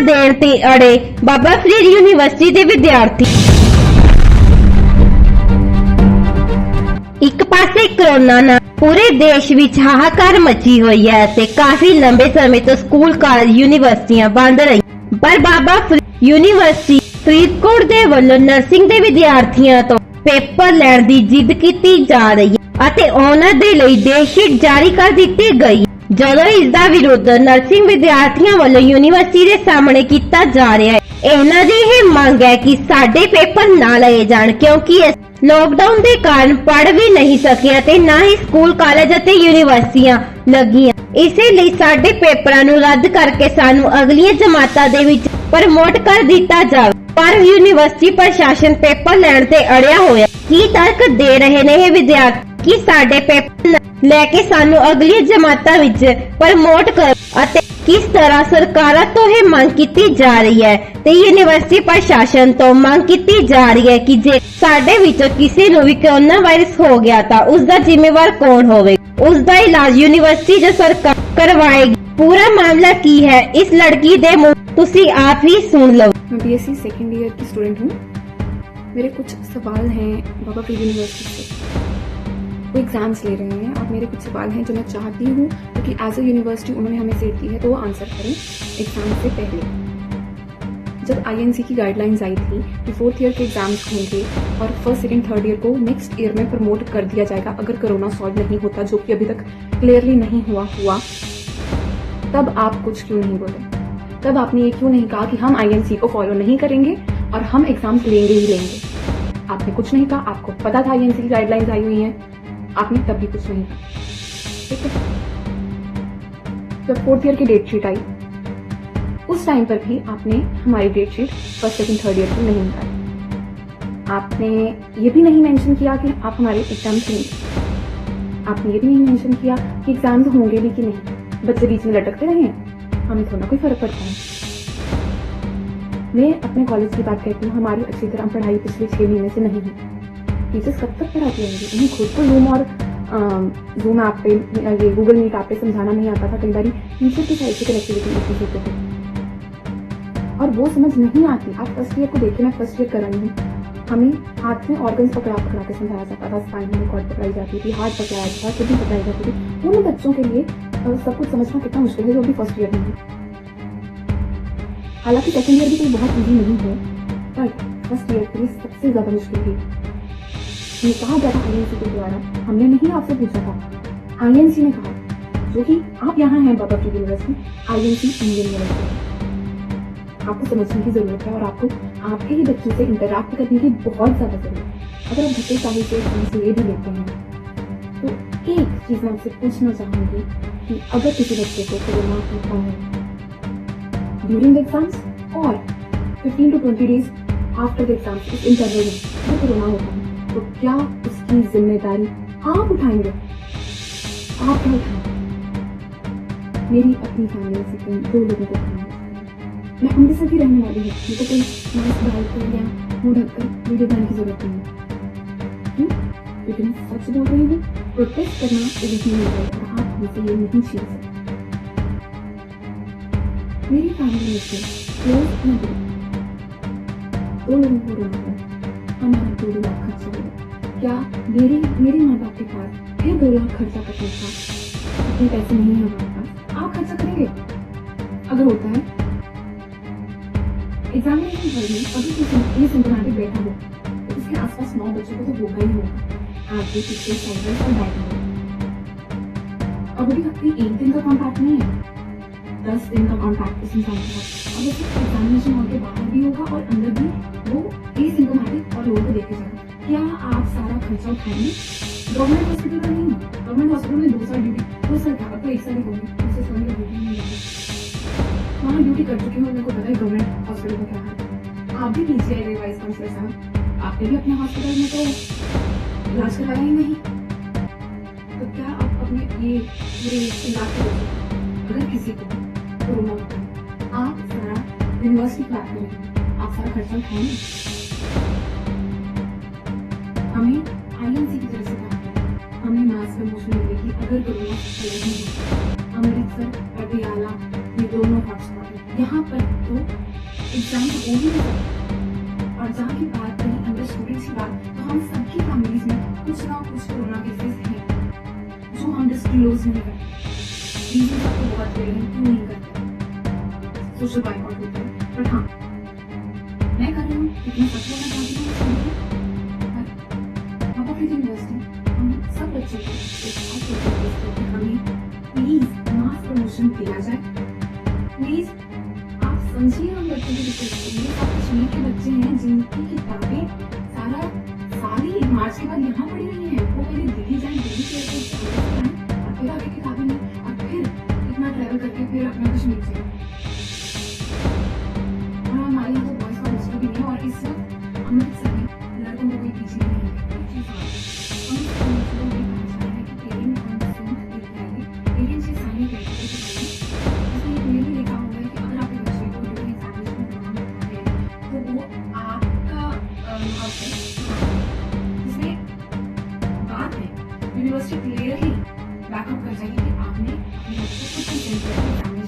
ਪ੍ਰੀਖਿਆ ਦੇਣ ਤੇ ਅੜੇ ਬਾਬਾ ਫਰੀਦ ਯੂਨੀਵਰਸਿਟੀ ਦੇ ਵਿਦਿਆਰਥੀ। ਇੱਕ ਪਾਸੇ ਕੋਰੋਨਾ ਨਾਲ पूरे देश विच हाहाकार मची हुई है ते काफी लंबे समय तो स्कूल कॉलेज यूनिवर्सिटियां बंद रही, पर बाबा फरीद यूनिवर्सिटी फरीदकोट दे वल्लों नर्सिंग दे विद्यार्थियों तो पेपर लैण दी जिद कीती जा रही है अते उन्हां दे लई डेटशीट जारी कर दित्ती गई। जदों इसदा विरोध नर्सिंग विद्यार्थियों वल्लों यूनिवर्सिटी दे सामने कीता जा रहा है। इन्हां दी इह मंग है कि साडे पेपर ना लए जाण क्योंकि लॉकडाउन के कारण पढ़ भी नहीं सके ते ना ही स्कूल कॉलेज अते यूनिवर्सिटियां लगियां। इसलिए साडे पेपरां नूं रद्द करके सानू अगलियां जमातां दे विच प्रमोट कर दिता जावे। पर यूनिवर्सिटी प्रशासन पेपर लैण ते अड़िया होया। की तर्क दे रहे ने ये विद्यार्थी कि साडे पेपर लैके सानू अगलियां जमातां विच प्रमोट कर अते किस तरह सरकारां तो ये मांग की जा रही है ते यूनिवर्सिटी प्रशासन तो मांग की जा रही है कि जे साडे विचों किसी नूं भी कोरोना वायरस हो गया ता उसका जिम्मेवार कौन होवेगा, उसका इलाज यूनिवर्सिटी जो सरकार करवाएगी। पूरा मामला की है इस लड़की दे मुंह तुसी आप ही सुन लो। मैं बीएससी सेकेंड ईयर की स्टूडेंट हूँ। मेरे कुछ सवाल हैं बाबा फरीद यूनिवर्सिटी से। वो एग्जाम्स ले रहे हैं और मेरे कुछ सवाल हैं जो मैं चाहती हूँ क्योंकि एज ए यूनिवर्सिटी उन्होंने हमें सीट दी है तो वो आंसर करें एग्जाम से पहले। जब आईएनसी की गाइडलाइंस आई थी कि 4th ईयर के एग्जाम्स होंगे और 1st, 2nd, 3rd ईयर को नेक्स्ट ईयर में प्रमोट कर दिया जाएगा अगर कोरोना सॉल्व नहीं होता, जो कि अभी तक क्लियरली नहीं हुआ, तब आप कुछ क्यों नहीं बोले? तब आपने ये क्यों नहीं कहा कि हम आईएनसी को फॉलो नहीं करेंगे और हम एग्जाम्स लेंगे ही लेंगे? आपने कुछ नहीं कहा। आपको पता था आईएनसी की गाइडलाइंस आई हुई हैं, आपने तब भी कुछ नहीं कहा। ठीक है, जब 4th ईयर की डेट शीट आई उस टाइम पर भी आपने हमारी date sheet 1st, 2nd, 3rd year की नहीं निकाली। आपने ये भी नहीं मेंशन किया कि आप हमारे एग्जाम्स लेंगे। आपने ये भी नहीं मेंशन किया कि एग्जाम्स होंगे भी कि नहीं। बच्चे बीच में लटकते रहे, हमें थोड़ा कोई फर्क पड़ता है। मैं अपने कॉलेज की बात कहती हूँ, हमारी अच्छी तरह पढ़ाई पिछले 6 महीने से नहीं है। टीचर्स कब तक पढ़ाती रहेंगे? उन्हें खुद को जूम और जूम ऐप पे, ये गूगल मीट ऐप पे समझाना नहीं आता था। कई बार टीचर की साइड से कनेक्टिविटी इश्यूज होते थे और वो समझ नहीं आती। आप 1st ईयर को देखिए, मैं 1st ईयर कर रही हूँ। हमें हाथ में ऑर्गन्स पकड़ा के समझाया जाता था, स्पाइनल कॉर्ड पकड़ाई जाती थी, हाथ पकड़ाया जाता था, किडनी पकड़ाई जाती थी। उन बच्चों के लिए सब कुछ समझना कितना मुश्किल है जो भी 1st ईयर में है। हालांकि 2nd ईयर भी कोई बहुत ईजी नहीं है, पर 1st ईयर के लिए सबसे ज्यादा मुश्किल है। ये कहा गया था आईएनसी के द्वारा, हमने नहीं आपसे पूछा था, आईएनसी ने कहा, जो कि आप यहाँ हैं Baba Farid university, INC Indian university. आपको समझने की जरूरत है और आपको आपके ही बच्चों से इंटरैक्ट करने की बहुत ज्यादा जरूरत है। अगर आप धक्के चाहे से ये भी लेते हैं तो एक चीज मैं आपसे पूछना चाहूंगी कि अगर किसी बच्चे को कोरोना होता है ड्यूरिंग द एग्जाम्स और 15 to 20 days after the exams, इस इंटरवल में जो कोरोना होता है, तो क्या उसकी जिम्मेदारी आप उठाएंगे? आप क्या उठाएंगे? मेरी अपनी फैमिली से 2 लोगों को उठाना, मैं उनके साथ ही रहने वाली हूँ। मुझे कोई मास्क डालकर या मुंह ढककर वीडियो बनाने की जरूरत नहीं है। क्यों? क्योंकि मैं सच बोल रही हूँ, प्रोटेस्ट करना नहीं हो रहा है और आप मुझसे ये नहीं छीन सकते। मेरी फैमिली में से क्लोज में 2 लोगों को रोना है, हमारा 2 लाख खर्चा होगा। क्या मेरे माँ बाप के पास फिर 2 लाख खर्चा करने का इतने पैसे नहीं है हमारे पास? आप खर्चा करेंगे? अगर होता है एग्जामिनेशन हॉल में अगर कोई सिम्टोमेटिक बैठा हो तो उसके आसपास 9 बच्चों को तो होगा ही होगा। आगे पीछे साइड और बैठा हो, और वो भी कोई 1 दिन का कॉन्टैक्ट नहीं है, 10 दिन का कॉन्टैक्ट इस इंसान के साथ। अब वो एग्जामिनेशन हॉल के बाहर भी होगा और अंदर भी वो एसिम्टोमेटिक और लोगों को देखे जाएगा। क्या आप सारा खर्चा उठाएंगे? गवर्नमेंट हॉस्पिटल का नहीं है। गवर्नमेंट हॉस्पिटल में 2 साल ड्यूटी, 2 साल क्या, अब तो 1 साल ही होगी, दूसरे साल में ड्यूटी नहीं होगी। वहाँ ड्यूटी कर चुकी हूँ, मेरे को पता है गवर्नमेंट हॉस्पिटल का क्या है। आप भी पीछे वाइस काउंसलर साहब, आपने भी अपने हॉस्पिटल में तो इलाज करवाया ही नहीं, तो क्या आप अपने ये पूरे इलाके में अगर किसी को कोरोना होता है, आप सारा यूनिवर्सिटी क्लैप करेंगे, आप सारा खर्चा उठाएंगे? हमें आईएनसी की तरफ से कहा, हमें मास प्रमोशन मिलेगी अगर कोरोना नहीं होता। अमृतसर, पटियाला, ये दोनों हॉटस्पॉट है। यहाँ पर तो एग्जाम हो ही नहीं सकता। और जहाँ की बात करें अंडर स्टूडेंट्स की बात, तो हम सबकी फैमिलीज में कुछ ना कुछ कोरोना केसेस हैं जो हम डिस्क्लोज नहीं करते। रीजन आपको बहुत क्लियर है क्यों नहीं करते, सोशल बाइकआउट होता है। बट हाँ, मैं कर रही हूँ क्योंकि मैं सच बोलना चाहती हूँ। बाबा फरीद यूनिवर्सिटी हम सब बच्चों को एक बात कहते हैं कि हमें प्लीज मास प्रमोशन दिया जाए। प्लीज आप समझिए हम बच्चों की रिक्वेस्ट करिए। आप कश्मीर के बच्चे हैं जिनकी किताबें सारा साल ही मार्च के बाद यहाँ पड़ी रही हैं। वो पहले दिल्ली जाए, दिल्ली से एयरपोर्ट और फिर आगे किताबें लें और फिर इतना ट्रैवल करके फिर अपना कश्मीर जाए। और हमारे यहाँ तो बॉयज का हॉस्टल भी नहीं है। और इस वक्त अमृतसर में लड़कों को कोई पीछे नहीं है। यूनिवर्सिटी क्लियरली बैकअप कर जाएगी कि आपने अपने बच्चों को कंसेंट किया